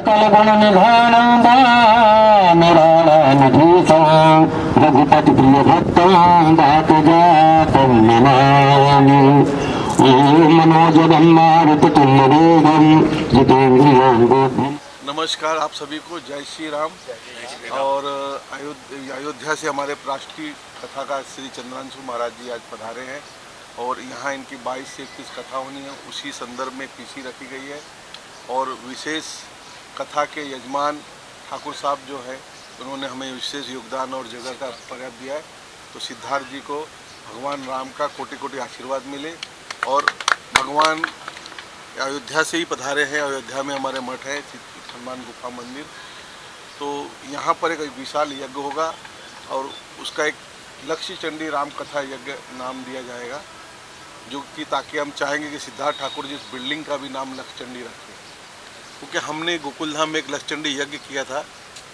सकल गुण निधान रघुपति प्रिय भक्तों बात जात नमामि। ओम मनोजवं मारुततुल्य वेगं जितेन्द्रियं बुद्धिं। नमस्कार आप सभी को, जय श्री राम। और अयोध्या से हमारे राष्ट्रीय कथाकार श्री चंद्रांशु महाराज जी आज पधारे हैं और यहाँ इनकी 22 से 21 कथा होनी है, उसी संदर्भ में पीसी रखी गई है। और विशेष कथा के यजमान ठाकुर साहब जो है उन्होंने हमें विशेष योगदान और जगह का पर्याप्त दिया है। तो सिद्धार्थ जी को भगवान राम का कोटि कोटि आशीर्वाद मिले। और भगवान अयोध्या से ही पधारे हैं, अयोध्या में हमारे मठ है हनुमान गुफा मंदिर, तो यहाँ पर एक विशाल यज्ञ होगा और उसका एक लक्ष्य चंडी राम कथा यज्ञ नाम दिया जाएगा, जो कि ताकि हम चाहेंगे कि सिद्धार्थ ठाकुर जी इस बिल्डिंग का भी नाम लक्ष्य चंडी रखें, क्योंकि हमने गोकुलधाम में एक लक्ष्य चंडी यज्ञ किया था,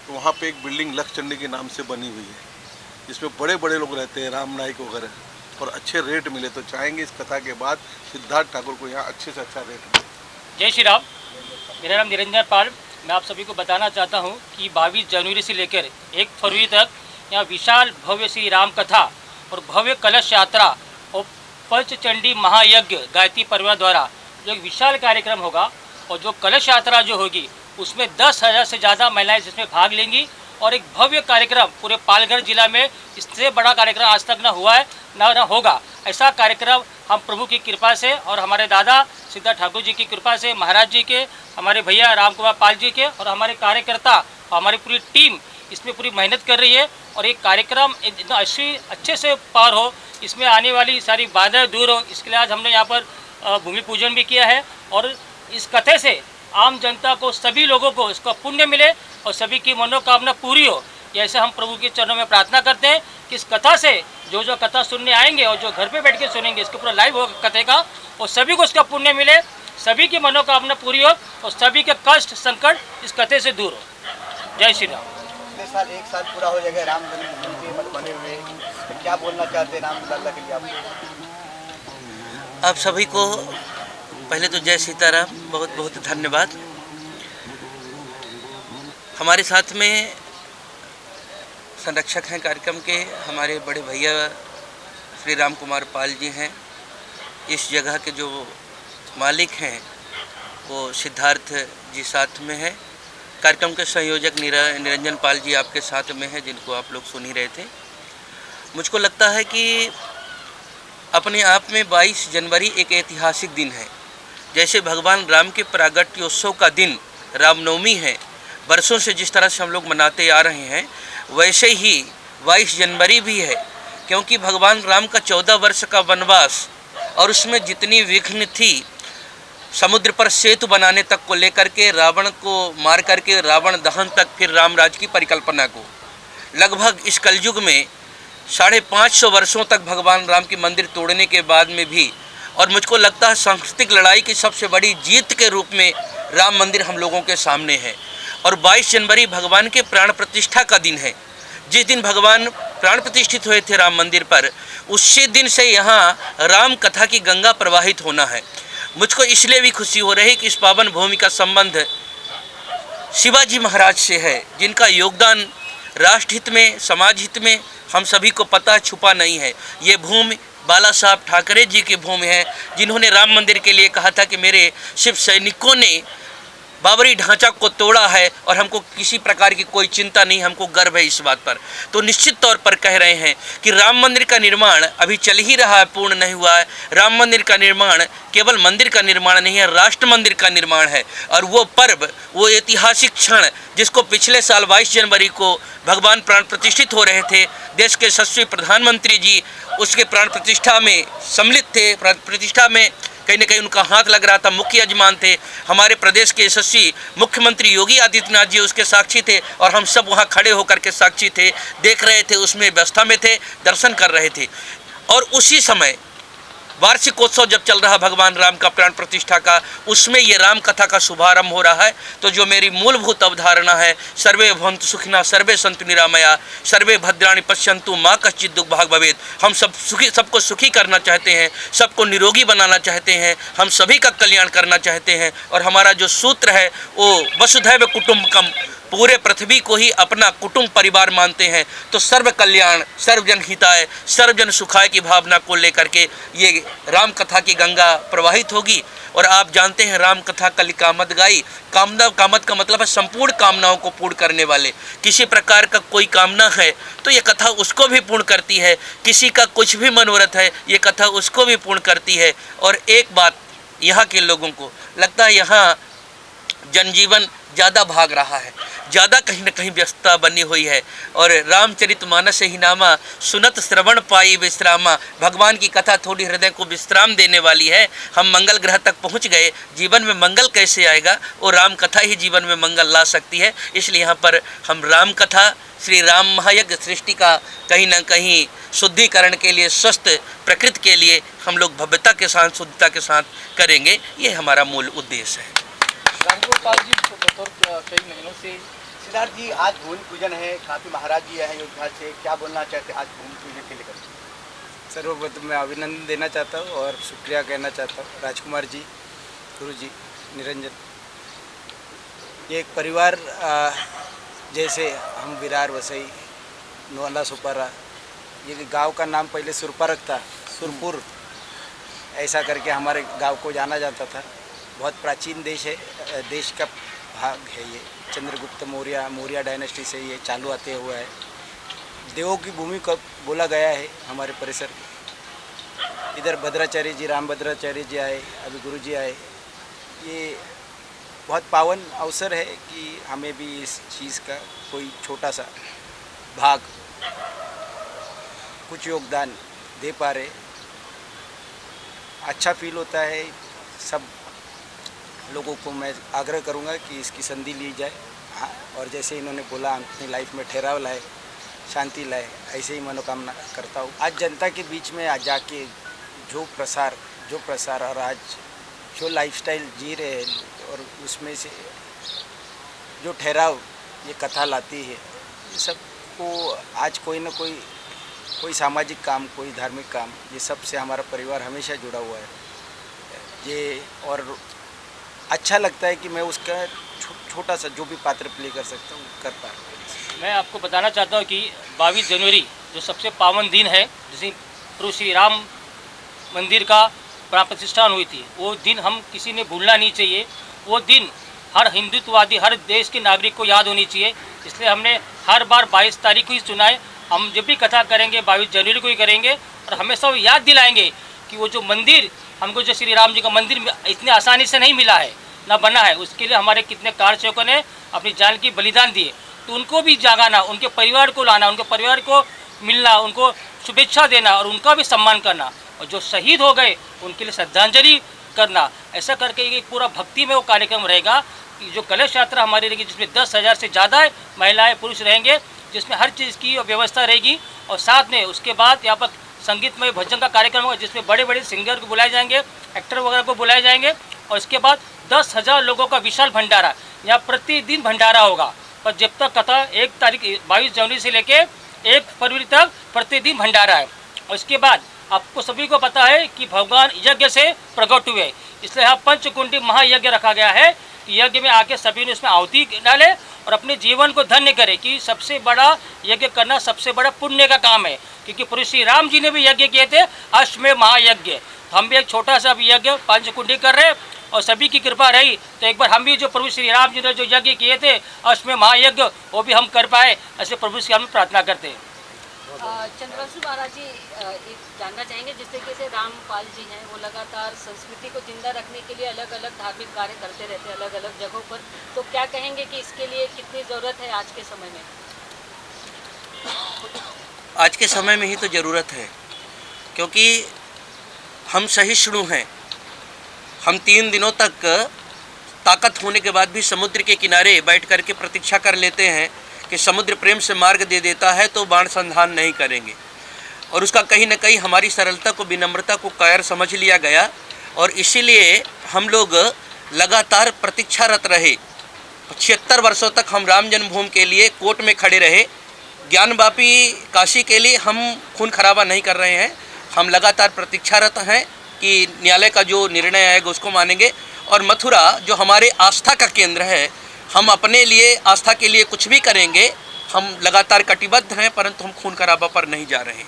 तो वहाँ पे एक बिल्डिंग लक्ष्य चंडी के नाम से बनी हुई है, जिसमें बड़े बड़े लोग रहते हैं, राम नाइक वगैरह, और अच्छे रेट मिले। तो चाहेंगे इस कथा के बाद सिद्धार्थ ठाकुर को यहाँ अच्छे से अच्छा रेट मिले। जय श्री राम। मेरा नाम निरंजन पाल। मैं आप सभी को बताना चाहता हूँ कि 22 जनवरी से लेकर 1 फरवरी तक यहाँ विशाल भव्य श्री राम कथा और भव्य कलश यात्रा और पंचचंडी महायज्ञ गायत्री परिवार द्वारा जो एक विशाल कार्यक्रम होगा। और जो कलश यात्रा जो होगी उसमें 10,000 से ज़्यादा महिलाएं जिसमें भाग लेंगी और एक भव्य कार्यक्रम पूरे पालघर जिला में इससे बड़ा कार्यक्रम आज तक न हुआ है न होगा। ऐसा कार्यक्रम हम प्रभु की कृपा से और हमारे दादा सिद्धार्थ ठाकुर जी की कृपा से, महाराज जी के, हमारे भैया राम कुमार पाल जी के और हमारे कार्यकर्ता और हमारी पूरी टीम इसमें पूरी मेहनत कर रही है। और एक कार्यक्रम इतना अच्छे से पार हो, इसमें आने वाली सारी बाधाएं दूर हो, इसके लिए आज हमने यहाँ पर भूमि पूजन भी किया है। और इस कथे से आम जनता को, सभी लोगों को इसका पुण्य मिले और सभी की मनोकामना पूरी हो, ऐसे हम प्रभु के चरणों में प्रार्थना करते हैं कि इस कथा से जो कथा सुनने आएंगे और जो घर पे बैठ के सुनेंगे, इसके पूरा लाइव होगा कथे का, और सभी को इसका पुण्य मिले, सभी की मनोकामना पूरी हो और सभी के कष्ट संकट इस कथे से दूर हो। जय श्री राम। पिछले साल 1 साल पूरा हो जाएगा राम जन्मभूमि के मठ बने हुए, तो क्या बोलना चाहते हैं राम लल्ला के लिए आप सभी को? पहले तो जय सीताराम, बहुत बहुत धन्यवाद। हमारे साथ में संरक्षक हैं कार्यक्रम के, हमारे बड़े भैया श्री राम कुमार पाल जी हैं। इस जगह के जो मालिक हैं वो सिद्धार्थ जी साथ में हैं। कार्यक्रम के संयोजक निरंजन पाल जी आपके साथ में हैं, जिनको आप लोग सुन ही रहे थे। मुझको लगता है कि अपने आप में 22 जनवरी एक ऐतिहासिक दिन है। जैसे भगवान राम के प्रागट्योत्सव का दिन रामनवमी है, बरसों से जिस तरह से हम लोग मनाते आ रहे हैं, वैसे ही 22 जनवरी भी है, क्योंकि भगवान राम का 14 वर्ष का वनवास और उसमें जितनी विघ्न थी, समुद्र पर सेतु बनाने तक को लेकर के, रावण को मार करके रावण दहन तक, फिर राम राज की परिकल्पना को, लगभग इस कलयुग में 550 वर्षों तक भगवान राम की मंदिर तोड़ने के बाद में भी, और मुझको लगता है सांस्कृतिक लड़ाई की सबसे बड़ी जीत के रूप में राम मंदिर हम लोगों के सामने है। और 22 जनवरी भगवान के प्राण प्रतिष्ठा का दिन है। जिस दिन भगवान प्राण प्रतिष्ठित हुए थे राम मंदिर पर, उसी दिन से यहाँ राम कथा की गंगा प्रवाहित होना है। मुझको इसलिए भी खुशी हो रही कि इस पावन भूमि का संबंध शिवाजी महाराज से है, जिनका योगदान राष्ट्र हित में, समाज हित में हम सभी को पता छुपा नहीं है। ये भूमि बाला साहब ठाकरे जी की भूमि है, जिन्होंने राम मंदिर के लिए कहा था कि मेरे शिव सैनिकों ने बाबरी ढांचा को तोड़ा है और हमको किसी प्रकार की कोई चिंता नहीं, हमको गर्व है इस बात पर। तो निश्चित तौर पर कह रहे हैं कि राम मंदिर का निर्माण अभी चल ही रहा है, पूर्ण नहीं हुआ है। राम मंदिर का निर्माण केवल मंदिर का निर्माण नहीं है, राष्ट्र मंदिर का निर्माण है। और वो पर्व, वो ऐतिहासिक क्षण जिसको पिछले साल 22 जनवरी को भगवान प्राण प्रतिष्ठित हो रहे थे, देश के यशस्वी प्रधानमंत्री जी उसके प्राण प्रतिष्ठा में सम्मिलित थे। प्राण प्रतिष्ठा में कहीं न कहीं उनका हाथ लग रहा था, मुख्य यजमान थे। हमारे प्रदेश के यशस्वी मुख्यमंत्री योगी आदित्यनाथ जी उसके साक्षी थे और हम सब वहाँ खड़े होकर के साक्षी थे, देख रहे थे, उसमें व्यवस्था में थे, दर्शन कर रहे थे। और उसी समय वार्षिकोत्सव जब चल रहा भगवान राम का प्राण प्रतिष्ठा का, उसमें ये राम कथा का शुभारंभ हो रहा है। तो जो मेरी मूलभूत अवधारणा है, सर्वे भवन्तु सुखिनः सर्वे सन्तु निरामया सर्वे भद्राणि पश्यन्तु मा कश्चित् दुर्भाग् भवेत्। हम सबको सुखी करना चाहते हैं, सबको निरोगी बनाना चाहते हैं, हम सभी का कल्याण करना चाहते हैं। और हमारा जो सूत्र है वो वसुधैव कुटुम्बकम, पूरे पृथ्वी को ही अपना कुटुंब परिवार मानते हैं। तो सर्व कल्याण, सर्वजन हिताय, सर्वजन सुखाय की भावना को लेकर के ये राम कथा की गंगा प्रवाहित होगी। और आप जानते हैं राम कथा कल कामद गाई, कामद का मतलब है संपूर्ण कामनाओं को पूर्ण करने वाले। किसी प्रकार का कोई कामना है तो ये कथा उसको भी पूर्ण करती है, किसी का कुछ भी मनोरथ है ये कथा उसको भी पूर्ण करती है। और एक बात यहाँ के लोगों को लगता है, यहाँ जनजीवन ज़्यादा भाग रहा है, ज़्यादा कहीं न कहीं व्यस्तता बनी हुई है। और रामचरितमानस ही नामा सुनत श्रवण पाई विश्रामा, भगवान की कथा थोड़ी हृदय को विश्राम देने वाली है। हम मंगल ग्रह तक पहुंच गए, जीवन में मंगल कैसे आएगा, और राम कथा ही जीवन में मंगल ला सकती है। इसलिए यहाँ पर हम राम कथा, श्री राम महायज्ञ सृष्टि का कहीं न कहीं शुद्धिकरण के लिए, स्वस्थ प्रकृति के लिए हम लोग भव्यता के साथ, शुद्धता के साथ करेंगे। ये हमारा मूल उद्देश्य है। रामगोपाल जी बतौर कई महीनों से सिद्धार्थ जी, आज भूमि पूजन है, काफ़ी महाराज जी हैं अयोध्या से, क्या बोलना चाहते हैं आज भूमि पूजन के लेकर? सर्वप्रथम मैं अभिनंदन देना चाहता हूँ और शुक्रिया कहना चाहता हूँ राजकुमार जी, गुरु जी, निरंजन। ये एक परिवार जैसे हम विरार वसई नोला सुपारा, ये गांव का नाम पहले सुरपारक था, सुरपुर ऐसा करके हमारे गांव को जाना जाता था। बहुत प्राचीन देश है, देश का भाग है ये। चंद्रगुप्त मौर्य डायनेस्टी से ये चालू आते हुआ है। देवों की भूमि को बोला गया है हमारे परिसर में। इधर भद्राचार्य जी, राम भद्राचार्य जी आए, अभी गुरु जी आए। ये बहुत पावन अवसर है कि हमें भी इस चीज़ का कोई छोटा सा भाग, कुछ योगदान दे पा रहे। अच्छा फील होता है। सब लोगों को मैं आग्रह करूंगा कि इसकी संधि ली जाए। हाँ, और जैसे इन्होंने बोला अपनी लाइफ में ठहराव लाए, शांति लाए, ऐसे ही मनोकामना करता हूँ। आज जनता के बीच में आज जाके जो प्रसार और आज जो लाइफस्टाइल जी रहे हैं और उसमें से जो ठहराव ये कथा लाती है, ये सबको आज कोई ना कोई सामाजिक काम, कोई धार्मिक काम, ये सब से हमारा परिवार हमेशा जुड़ा हुआ है। ये और अच्छा लगता है कि मैं उसका छोटा सा जो भी पात्र प्ले कर सकता हूँ कर पा रहा हूँ। मैं आपको बताना चाहता हूँ कि 22 जनवरी जो सबसे पावन दिन है, जिस दिन प्रभु श्री राम मंदिर का प्राण प्रतिष्ठान हुई थी, वो दिन हम किसी ने भूलना नहीं चाहिए। वो दिन हर हिंदुत्ववादी, हर देश के नागरिक को याद होनी चाहिए। इसलिए हमने हर बार 22 तारीख को ही चुना है। हम जब भी कथा करेंगे 22 जनवरी को ही करेंगे और हमेशा वो याद दिलाएंगे कि वो जो मंदिर हमको, जो श्री राम जी का मंदिर इतने आसानी से नहीं मिला है, ना बना है, उसके लिए हमारे कितने कारसेवकों ने अपनी जान की बलिदान दिए। तो उनको भी जागाना, उनके परिवार को लाना, उनके परिवार को मिलना, उनको शुभेच्छा देना और उनका भी सम्मान करना, और जो शहीद हो गए उनके लिए श्रद्धांजलि करना, ऐसा करके एक पूरा भक्ति में वो कार्यक्रम रहेगा। कि जो कलश यात्रा हमारी रहेगी, जिसमें 10,000 से ज़्यादा महिलाएँ पुरुष रहेंगे, जिसमें हर चीज़ की व्यवस्था रहेगी। और साथ में उसके बाद यहाँ पर संगीतमय भजन का कार्यक्रम होगा, जिसमें बड़े बड़े सिंगर को बुलाए जाएंगे, एक्टर वगैरह को बुलाए जाएंगे। और इसके बाद 10,000 लोगों का विशाल भंडारा, यहाँ प्रतिदिन भंडारा होगा। पर जब तक कथा 22 जनवरी से लेके 1 फरवरी तक प्रतिदिन भंडारा है। और इसके बाद आपको सभी को पता है कि भगवान यज्ञ से प्रकट हुए, इसलिए यहाँ पंचकुंडी महायज्ञ रखा गया है कि यज्ञ में आके सभी ने उसमें आहुति डाले और अपने जीवन को धन्य करे। कि सबसे बड़ा यज्ञ करना सबसे बड़ा पुण्य का काम है, क्योंकि प्रभु श्री राम जी ने भी यज्ञ किए थे, अश्वमेध महायज्ञ। हम भी एक छोटा सा भी यज्ञ पंचकुंडी कर रहे हैं और सभी की कृपा रही तो एक बार हम भी जो प्रभु श्री राम जी ने जो यज्ञ किए थे अश्वमेध महायज्ञ, वो भी हम कर पाए, ऐसे प्रभु श्री राम में प्रार्थना करते हैं। चंद्रवंशी महाराज जी, एक जानना चाहेंगे, जिस तरीके से रामपाल जी हैं वो लगातार संस्कृति को जिंदा रखने के लिए अलग अलग धार्मिक कार्य करते रहते हैं अलग अलग जगहों पर, तो क्या कहेंगे कि इसके लिए कितनी ज़रूरत है आज के समय में? आज के समय में ही तो ज़रूरत है, क्योंकि हम सहिष्णु हैं। हम 3 दिनों तक ताकत होने के बाद भी समुद्र के किनारे बैठ कर के प्रतीक्षा कर लेते हैं कि समुद्र प्रेम से मार्ग दे देता है तो बाण संधान नहीं करेंगे। और उसका कहीं ना कहीं हमारी सरलता को, विनम्रता को कायर समझ लिया गया और इसीलिए हम लोग लगातार प्रतीक्षारत रहे। 76 वर्षों तक हम राम जन्मभूमि के लिए कोर्ट में खड़े रहे। ज्ञानवापी काशी के लिए हम खून खराबा नहीं कर रहे हैं, हम लगातार प्रतीक्षारत हैं कि न्यायालय का जो निर्णय आएगा उसको मानेंगे। और मथुरा जो हमारे आस्था का केंद्र है, हम अपने लिए आस्था के लिए कुछ भी करेंगे, हम लगातार कटिबद्ध हैं, परंतु हम खून खराबा पर नहीं जा रहे हैं।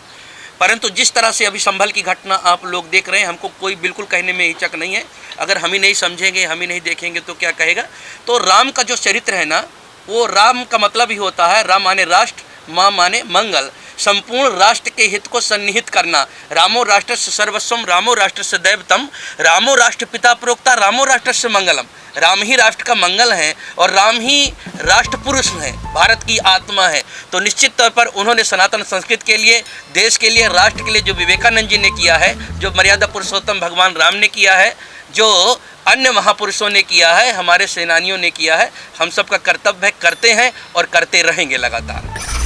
परंतु जिस तरह से अभी संभल की घटना आप लोग देख रहे हैं, हमको कोई बिल्कुल कहने में हिचक नहीं है। अगर हम ही नहीं समझेंगे, हम ही नहीं देखेंगे तो क्या कहेगा। तो राम का जो चरित्र है ना, वो राम का मतलब ही होता है, राम माने राष्ट्र, माँ माने मंगल, संपूर्ण राष्ट्र के हित को सन्निहित करना। रामो राष्ट्रस्य सर्वस्वम, रामो राष्ट्रस्य दैवतम, रामो राष्ट्र पिता प्रोक्ता, रामो राष्ट्रस्य मंगलम। राम ही राष्ट्र का मंगल है और राम ही राष्ट्र पुरुष है, भारत की आत्मा है। तो निश्चित तौर पर उन्होंने सनातन संस्कृति के लिए, देश के लिए, राष्ट्र के लिए जो विवेकानंद जी ने किया है, जो मर्यादा पुरुषोत्तम भगवान राम ने किया है, जो अन्य महापुरुषों ने किया है, हमारे सेनानियों ने किया है, हम सबका कर्तव्य है, करते हैं और करते रहेंगे लगातार।